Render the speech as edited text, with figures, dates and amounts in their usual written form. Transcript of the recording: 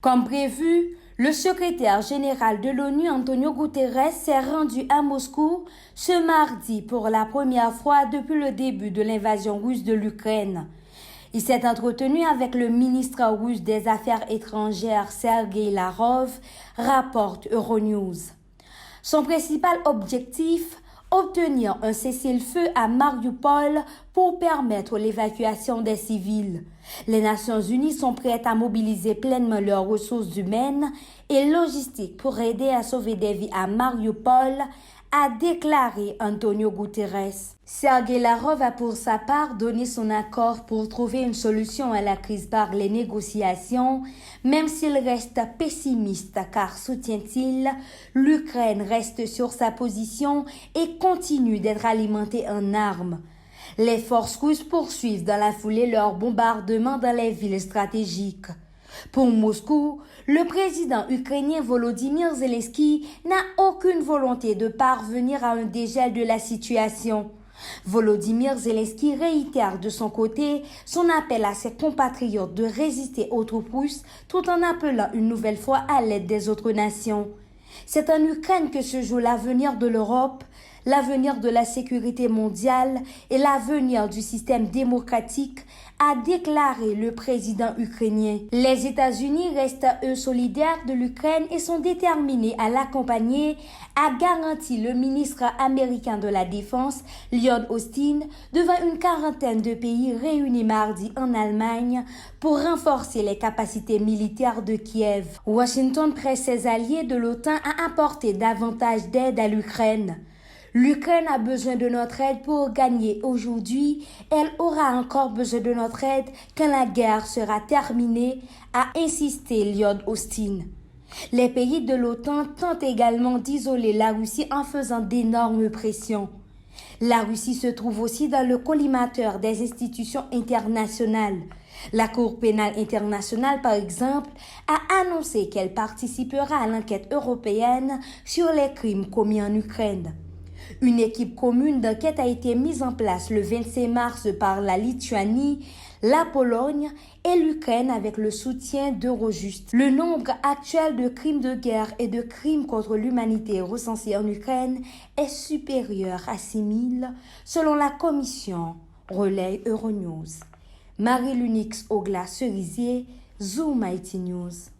Comme prévu, le secrétaire général de l'ONU, Antonio Guterres, s'est rendu à Moscou ce mardi pour la première fois depuis le début de l'invasion russe de l'Ukraine. Il s'est entretenu avec le ministre russe des Affaires étrangères, Sergei Lavrov, rapporte Euronews. Son principal objectif, obtenir un cessez-le-feu à Mariupol pour permettre l'évacuation des civils. Les Nations Unies sont prêtes à mobiliser pleinement leurs ressources humaines et logistiques pour aider à sauver des vies à Mariupol, a déclaré Antonio Guterres. Sergei Lavrov a pour sa part donné son accord pour trouver une solution à la crise par les négociations, même s'il reste pessimiste car, soutient-il, l'Ukraine reste sur sa position et continue d'être alimentée en armes. Les forces russes poursuivent dans la foulée leurs bombardements dans les villes stratégiques. Pour Moscou, le président ukrainien Volodymyr Zelensky n'a aucune volonté de parvenir à un dégel de la situation. Volodymyr Zelensky réitère de son côté son appel à ses compatriotes de résister aux troupes russes tout en appelant une nouvelle fois à l'aide des autres nations. C'est en Ukraine que se joue l'avenir de l'Europe, l'avenir de la sécurité mondiale et l'avenir du système démocratique, a déclaré le président ukrainien. Les États-Unis restent eux solidaires de l'Ukraine et sont déterminés à l'accompagner, a garanti le ministre américain de la Défense, Lloyd Austin, devant une quarantaine de pays réunis mardi en Allemagne pour renforcer les capacités militaires de Kiev. Washington presse ses alliés de l'OTAN à apporter davantage d'aide à l'Ukraine. L'Ukraine a besoin de notre aide pour gagner aujourd'hui. Elle aura encore besoin de notre aide quand la guerre sera terminée, a insisté Lloyd Austin. Les pays de l'OTAN tentent également d'isoler la Russie en faisant d'énormes pressions. La Russie se trouve aussi dans le collimateur des institutions internationales. La Cour pénale internationale, par exemple, a annoncé qu'elle participera à l'enquête européenne sur les crimes commis en Ukraine. Une équipe commune d'enquête a été mise en place le 26 mars par la Lituanie, la Pologne et l'Ukraine avec le soutien d'Eurojust. Le nombre actuel de crimes de guerre et de crimes contre l'humanité recensés en Ukraine est supérieur à 6 000 selon la commission, relaie Euronews. Marie-Lunix Ogla-Cerisier, Zoom IT News.